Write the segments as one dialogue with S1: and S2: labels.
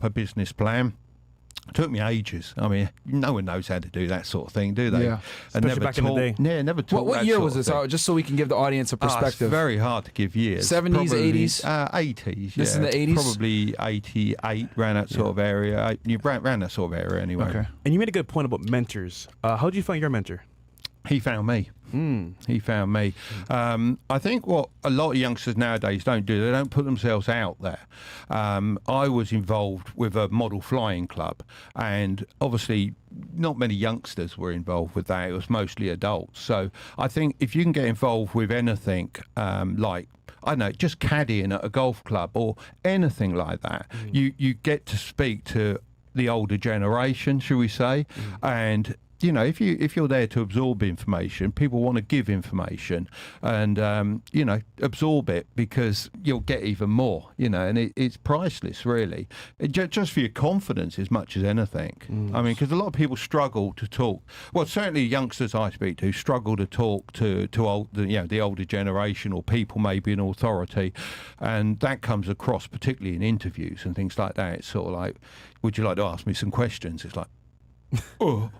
S1: a business plan. It took me ages. I mean, no one knows how to do that sort of thing, do they?
S2: Yeah.
S1: And
S3: Especially back in the day.
S1: Yeah, never taught.
S2: What year was this? Just so we can give the audience a perspective.
S1: It's very hard to give years.
S2: 70s, 80s?
S1: 80s.
S2: This is
S1: yeah.
S2: in the 80s?
S1: Probably 88, around that sort of area. You ran that sort of area anyway.
S2: Okay.
S3: And you made a good point about mentors. How did you find your mentor?
S1: He found me. He found me. I think what a lot of youngsters nowadays don't do, they don't put themselves out there. I was involved with a model flying club, and obviously not many youngsters were involved with that. It was mostly adults. So I think if you can get involved with anything like, I don't know, just caddying at a golf club or anything like that, you get to speak to the older generation, shall we say, and you know, if you're there to absorb information, people want to give information, and you know, absorb it because you'll get even more. You know, and it's priceless, really. Just for your confidence as much as anything. I mean, because a lot of people struggle to talk. Well, certainly youngsters I speak to struggle to talk to the older generation or people maybe in authority, and that comes across particularly in interviews and things like that. It's sort of like, would you like to ask me some questions? It's like, oh,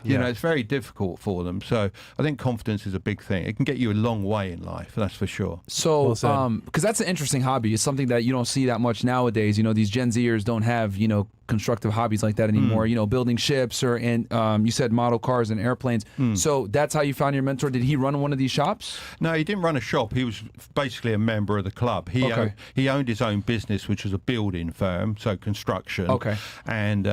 S1: you know, it's very difficult for them. So I think confidence is a big thing. It can get you a long way in life, that's for sure.
S2: So, because that's an interesting hobby. It's something that you don't see that much nowadays. You know, these Gen Zers don't have, you know, constructive hobbies like that anymore. You know, building ships and you said model cars and airplanes. So that's how you found your mentor. Did he run one of these shops?
S1: No, he didn't run a shop. He was basically a member of the club. He owned his own business, which was a building firm, so construction.
S2: Okay.
S1: And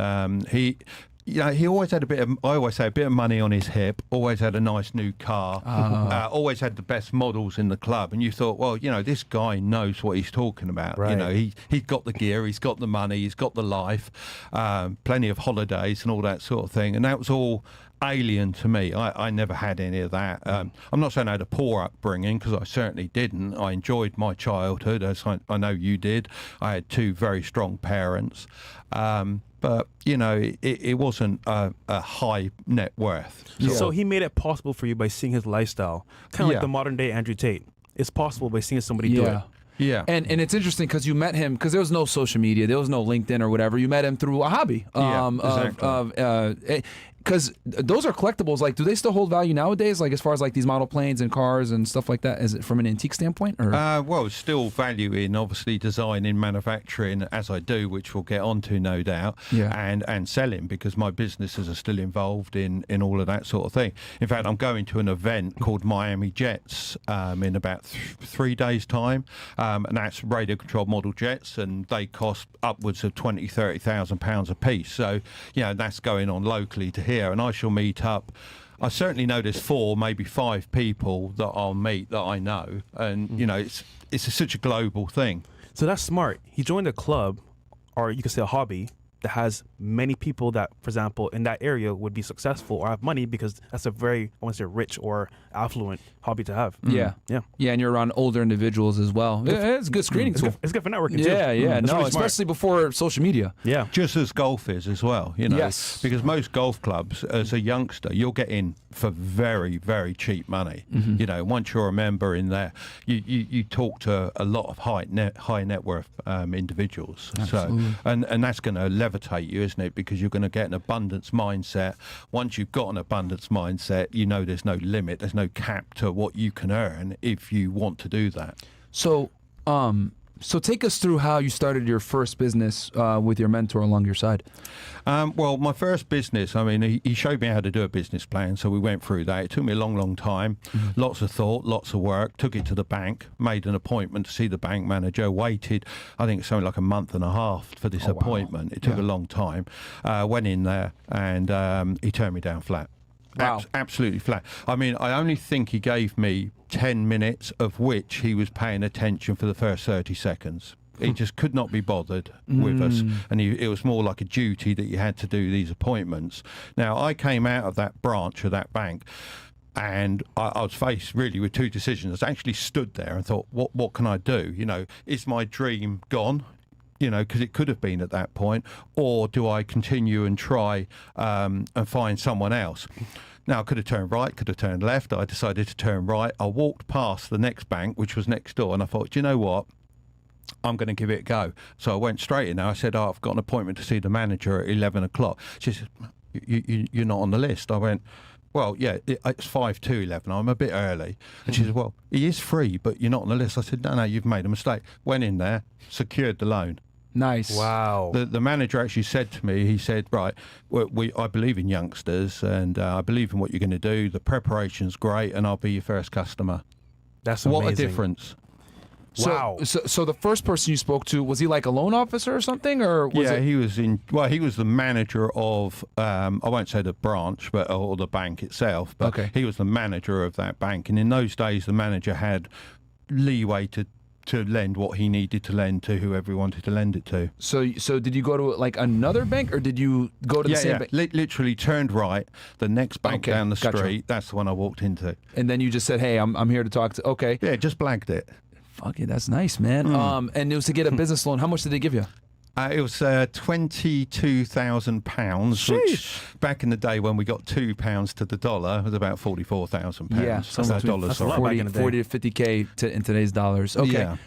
S1: he always had I always say, a bit of money on his hip, always had a nice new car, always had the best models in the club. And you thought, well, you know, this guy knows what he's talking about.
S3: Right.
S1: You know, he's got the gear, he's got the money, he's got the life, plenty of holidays and all that sort of thing. And that was all alien to me. I never had any of that. I'm not saying I had a poor upbringing, because I certainly didn't. I enjoyed my childhood, as I know you did. I had two very strong parents. But, you know, it wasn't a high net worth.
S3: So he made it possible for you by seeing his lifestyle. Kind of like the modern day Andrew Tate. It's possible by seeing somebody do it.
S1: Yeah.
S2: And it's interesting because you met him, because there was no social media, there was no LinkedIn or whatever. You met him through a hobby.
S1: Exactly.
S2: Because those are collectibles. Like, do they still hold value nowadays? Like, as far as like these model planes and cars and stuff like that, is it from an antique standpoint? Or
S1: well, it's still value in obviously design in manufacturing, as I do, which we'll get onto no doubt. And selling, because my businesses are still involved in all of that sort of thing. In fact, I'm going to an event called Miami Jets in about 3 days' time, and that's radio controlled model jets, and they cost upwards of £20,000-30,000 a piece. So that's going on locally to here, and I shall meet up. I certainly know there's 4, maybe 5 people that I'll meet that I know, and it's such a global thing.
S3: So that's smart. He joined a club, or you could say a hobby, that has many people that, for example, in that area would be successful or have money, because that's a very, I want to say, rich or affluent hobby to have.
S2: Yeah, and you're around older individuals as well. It's a good screening tool.
S3: It's good for networking too.
S2: No,
S3: really
S2: especially before social media.
S3: Yeah,
S1: just as golf is as well.
S2: Yes,
S1: because most golf clubs, as a youngster, you'll get in for very, very cheap money. Once you're a member in there, you talk to a lot of high net worth individuals.
S2: Absolutely.
S1: So and that's going to levitate you, isn't it? Because you're going to get an abundance mindset. Once you've got an abundance mindset, there's no limit, there's no cap to what you can earn if you want to do that.
S2: So take us through how you started your first business with your mentor along your side.
S1: Well, my first business, he showed me how to do a business plan, so we went through that. It took me a long, long time, lots of thought, lots of work, took it to the bank, made an appointment to see the bank manager, waited, I think it's something like a month and a half for this appointment. It took a long time. Went in there, and he turned me down flat.
S2: Wow.
S1: Absolutely flat. I only think he gave me 10 minutes, of which he was paying attention for the first 30 seconds. He just could not be bothered with us, and it was more like a duty that you had to do these appointments. Now, I came out of that branch of that bank, and I was faced really with 2 decisions. I actually stood there and thought, what can I do? Is my dream gone? Because it could have been at that point, or do I continue and try and find someone else? Now, I could have turned right, could have turned left. I decided to turn right. I walked past the next bank, which was next door, and I thought, do you know what? I'm going to give it a go. So I went straight in there. I said, I've got an appointment to see the manager at 11 o'clock. She said, you're not on the list. I went, well, yeah, it's 5 to 11. I'm a bit early. And she said, well, he is free, but you're not on the list. I said, no, you've made a mistake. Went in there, secured the loan.
S2: Nice.
S3: Wow.
S1: The manager actually said to me, he said, right, I believe in youngsters and I believe in what you're going to do. The preparation's great and I'll be your first customer.
S3: That's amazing.
S1: What a difference.
S3: Wow.
S2: So the first person you spoke to, was he like a loan officer or something, or was it?
S1: He was he was the manager of I won't say the branch, or the bank itself, but
S2: Okay.
S1: he was the manager of that bank. And in those days, the manager had leeway to lend what he needed to lend to whoever he wanted to lend it to.
S2: So did you go to like another bank, or did you go to the same bank?
S1: Literally turned right, the next bank
S2: Okay,
S1: down the
S2: gotcha.
S1: street. That's the one I walked into.
S2: And then you just said, "Hey, I'm here to talk to." Okay.
S1: Yeah, just blagged it.
S2: Fuck it, that's nice, man. And it was to get a business loan. How much did they give you?
S1: It was £22,000, which back in the day when we got £2 to the dollar was about £44,000.
S2: Yeah,
S1: dollars.
S3: that's a lot.
S1: Sorry.
S3: back in the day.
S2: 40 to 50K in today's dollars. Okay.
S1: Yeah.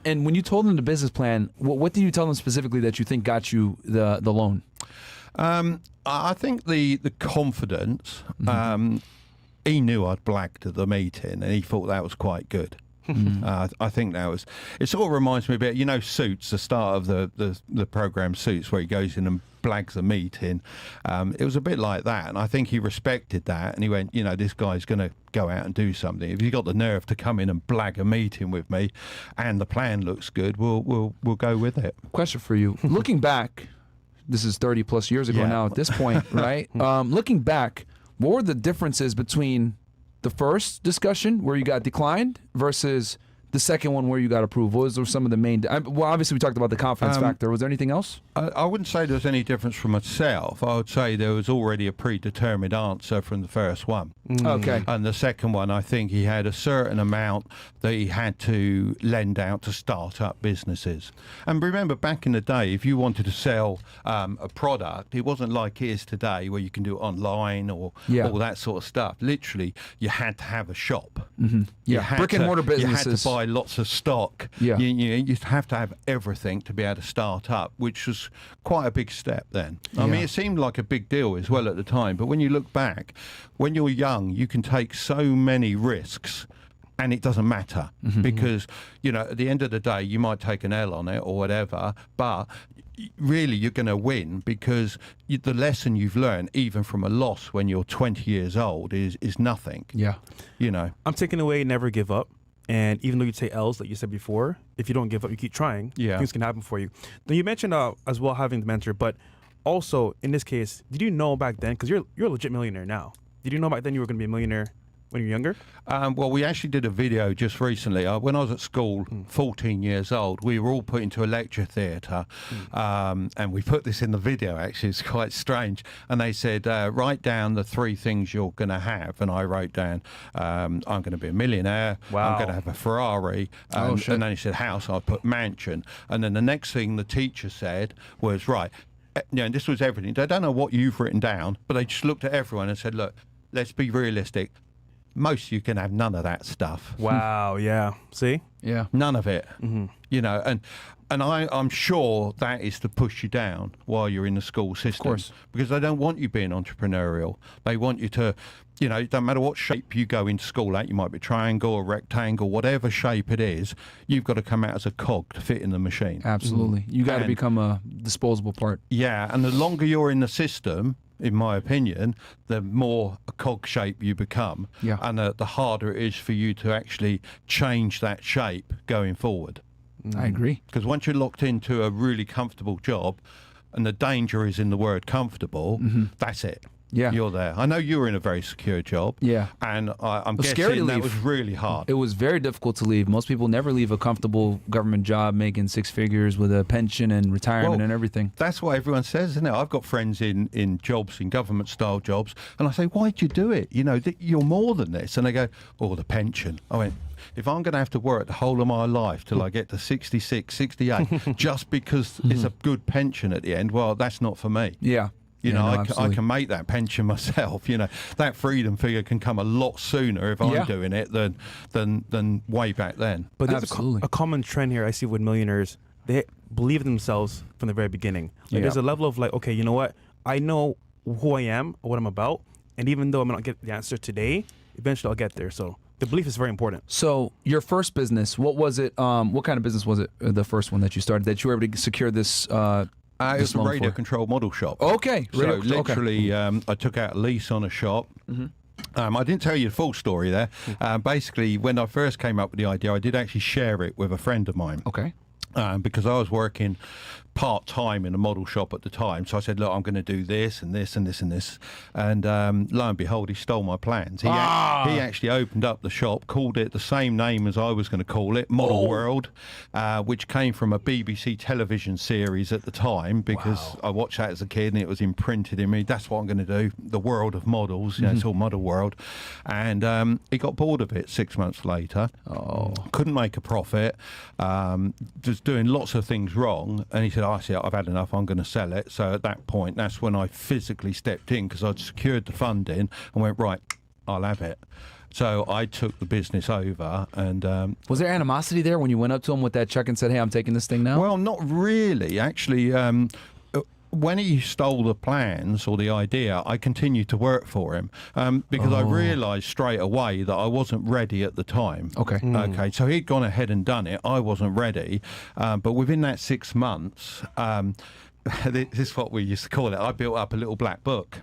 S2: And when you told them the business plan, what did you tell them specifically that you think got you the loan?
S1: I think the confidence. He knew I'd blagged at the meeting, and he thought that was quite good. I think that was. It sort of reminds me a bit, Suits, the start of the program Suits, where he goes in and blags a meeting. It was a bit like that, and I think he respected that, and he went, this guy's going to go out and do something. If you've got the nerve to come in and blag a meeting with me, and the plan looks good, we'll go with it.
S2: Question for you. Looking back, this is 30 plus years ago
S1: Yeah.
S2: now at this point, right? Looking back, what were the differences between the first discussion where you got declined versus the second one where you got approved? What was some of the main... Well, obviously we talked about the confidence factor. Was there anything else?
S1: I wouldn't say there was any difference from myself. I would say there was already a predetermined answer from the first one.
S2: Okay.
S1: And the second one, I think he had a certain amount that he had to lend out to start up businesses. And remember, back in the day, if you wanted to sell a product, it wasn't like it is today where you can do it online or
S2: Yeah.
S1: all that sort of stuff. Literally, you had to have a shop.
S2: Yeah.
S1: You had
S2: Brick and mortar
S1: You had
S2: businesses.
S1: to buy lots of stock.
S2: Yeah.
S1: You have to have everything to be able to start up, which was quite a big step then. I mean, it seemed like a big deal as well at the time, but when you look back, when you're young, you can take so many risks and it doesn't matter because, at the end of the day, you might take an L on it or whatever, but really you're going to win because the lesson you've learned, even from a loss when you're 20 years old, is nothing.
S2: Yeah.
S3: I'm taking away never give up. And even though you take L's, like you said before, if you don't give up, you keep trying, things can happen for you. Now, you mentioned as well having the mentor, but also in this case, did you know back then, because you're a legit millionaire now, did you know back then you were going to be a millionaire when you were younger?
S1: Well, we actually did a video just recently. When I was at school, 14 years old, we were all put into a lecture theatre, and we put this in the video, actually. It's quite strange. And they said, write down the 3 things you're going to have. And I wrote down, I'm going to be a millionaire.
S3: Wow.
S1: I'm going to have a Ferrari.
S2: shit.
S1: And then he said house. I put mansion. And then the next thing the teacher said was, right, and this was everything. They don't know what you've written down, but they just looked at everyone and said, look, let's be realistic. Most you can have none of that stuff.
S3: Wow, yeah. See?
S2: Yeah.
S1: None of it. And I'm sure that is to push you down while you're in the school system.
S2: course.
S1: Because they don't want you being entrepreneurial. They want you to, it don't matter what shape you go into school at, you might be triangle or rectangle, whatever shape it is, you've got to come out as a cog to fit in the machine.
S2: Absolutely. You got to
S1: And-
S2: become a disposable part.
S1: Yeah, and the longer you're in the system, in my opinion, the more a cog shape you become.
S2: Yeah.
S1: And the harder it is for you to actually change that shape going forward.
S2: I agree.
S1: Because once you're locked into a really comfortable job, and the danger is in the word comfortable, that's it.
S2: Yeah.
S1: You're there. I know you were in a very secure job.
S2: Yeah.
S1: And I'm
S2: was scary to
S1: guessing that
S2: leave.
S1: was really hard.
S2: It was very difficult to leave. Most people never leave a comfortable government job making 6 figures with a pension and retirement
S1: Well,
S2: and everything.
S1: That's what everyone says, isn't it? I've got friends in jobs, in government-style jobs, and I say, why'd you do it? You're more than this. And they go, oh, the pension. I went, if I'm going to have to work the whole of my life till I get to 66, 68, just because it's a good pension at the end, well, that's not for me.
S2: Yeah.
S1: You
S2: Yeah,
S1: know,
S2: no,
S1: I
S2: absolutely.
S1: can make that pension myself. You know, that freedom figure can come a lot sooner if
S2: Yeah.
S1: I'm doing it than way back then.
S3: But there's
S2: Absolutely.
S3: a common trend here I see with millionaires. They believe in themselves from the very beginning. Like, there's a level of like, okay, you know what? I know who I am or what I'm about, and even though I might not get the answer today, eventually I'll get there. So the belief is very important.
S2: So your first business, what was it? What kind of business was it? The first one that you started that you were able to secure this?
S1: It was a
S2: loan
S1: radio
S2: for?
S1: control model shop.
S2: Okay,
S1: So
S2: radio- okay.
S1: literally, I took out a lease on a shop. I didn't tell you the full story there. Basically, when I first came up with the idea, I did actually share it with a friend of mine.
S2: Okay.
S1: Because I was working part-time in a model shop at the time. So I said, look, I'm going to do this and this and this and this. And lo and behold, he stole my plans. He actually opened up the shop, called it the same name as I was going to call it, Model World, which came from a BBC television series at the time, because I watched that as a kid and it was imprinted in me. That's what I'm going to do, the world of models. You know, it's all Model World. And he got bored of it 6 months later. Couldn't make a profit. Just doing lots of things wrong. And he said, I see, I've had enough, I'm going to sell it. So at that point, that's when I physically stepped in, because I'd secured the funding and went, right, I'll have it. So I took the business over. And
S2: Was there animosity there when you went up to him with that check and said, "Hey, I'm taking this thing now"?
S1: well, not really. Actually, when he stole the plans or the idea, I continued to work for him because I realised straight away that I wasn't ready at the time.
S2: Okay.
S1: Okay, so he'd gone ahead and done it. I wasn't ready. But within that 6 months, this is what we used to call it, I built up a little black book.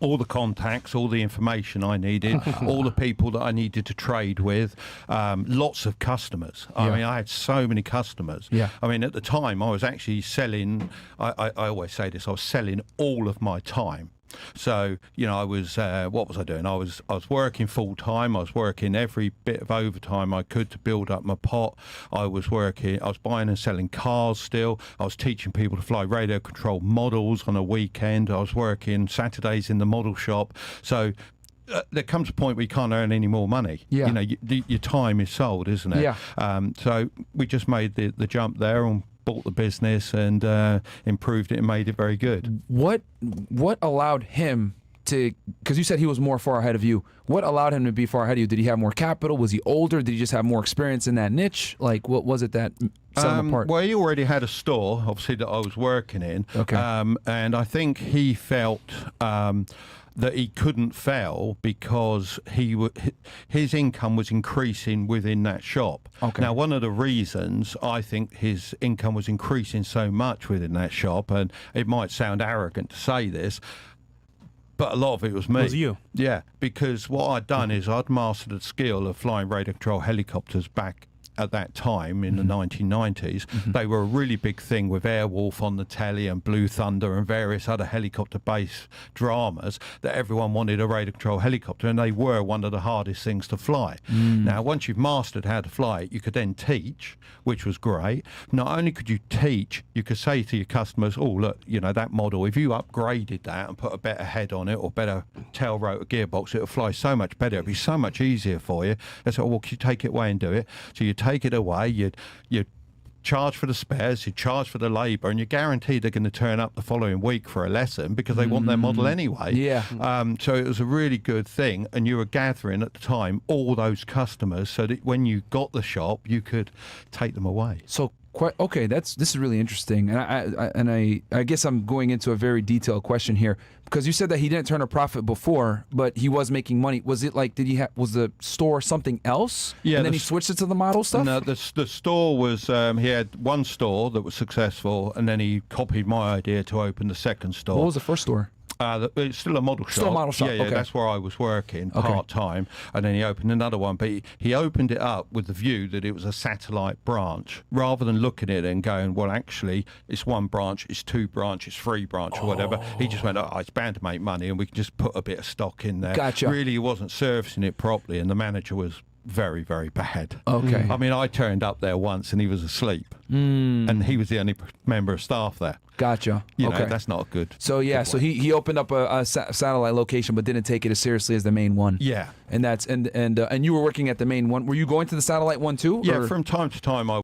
S1: All the contacts, all the information I needed, all the people that I needed to trade with, lots of customers. I mean, I had so many customers.
S2: Yeah.
S1: I mean, at the time, I was actually selling, I always say this, I was selling all of my time. So, you know, I was, what was I doing? I was working full time. I was working every bit of overtime I could to build up my pot. I was buying and selling cars still. I was teaching people to fly radio control models on a weekend. I was working Saturdays in the model shop. So there comes a point where you can't earn any more money.
S2: Yeah.
S1: You know, your time is sold, isn't it?
S2: Yeah.
S1: So we just made the jump there and bought the business and improved it and made it very good.
S2: What allowed him to? Because you said he was more far ahead of you. What allowed him to be far ahead of you? Did he have more capital? Was he older? Did he just have more experience in that niche? Like, what was it that set him apart?
S1: Well, he already had a store, obviously, that I was working in.
S2: Okay.
S1: And I think he felt that he couldn't fail because his income was increasing within that shop.
S2: Okay.
S1: Now, one of the reasons I think his income was increasing so much within that shop, and it might sound arrogant to say this, but a lot of it was me.
S3: It was you.
S1: Yeah, because what I'd done is I'd mastered the skill of flying radio control helicopters back at that time in the 1990s. They were a really big thing with Airwolf on the telly and Blue Thunder and various other helicopter-based dramas that everyone wanted a radio control helicopter, and they were one of the hardest things to fly. Now, once you've mastered how to fly it, you could then teach, which was great. Not only could you teach, you could say to your customers, oh, look, you know, that model, if you upgraded that and put a better head on it or better tail rotor gearbox, it'll fly so much better. It'll be so much easier for you. They said, well, could you take it away and do it? So you take it away, you charge for the spares, you charge for the labour, and you're guaranteed they're going to turn up the following week for a lesson because they want their model anyway.
S2: Yeah.
S1: So it was a really good thing, and you were gathering at the time all those customers so that when you got the shop, you could take them away.
S2: So okay, this is really interesting, and I guess I'm going into a very detailed question here because you said that he didn't turn a profit before, but he was making money. Was it like was the store something else?
S1: Yeah,
S2: and then he switched it to the model stuff.
S1: No, the store was he had one store that was successful, and then he copied my idea to open the second store.
S2: What was the first store?
S1: It's still a model shop.
S2: Still a model shop,
S1: Yeah,
S2: okay.
S1: That's where I was working
S2: Okay.
S1: part-time, and then he opened another one. But he opened it up with the view that it was a satellite branch, rather than looking at it and going, well, actually, it's one branch, it's two branch, it's three branch, or whatever. He just went, oh, it's bound to make money, and we can just put a bit of stock in there.
S2: Gotcha.
S1: Really, he wasn't servicing it properly, and the manager was very, very bad.
S2: Okay.
S1: I mean, I turned up there once and he was asleep, and he was the only member of staff there.
S2: Gotcha.
S1: You
S2: okay.
S1: know, that's not good.
S2: So yeah,
S1: good
S2: so
S1: way.
S2: he opened up a satellite location, but didn't take it as seriously as the main one.
S1: Yeah.
S2: And that's and you were working at the main one. Were you going to the satellite one too?
S1: Yeah,
S2: or?
S1: from time to time I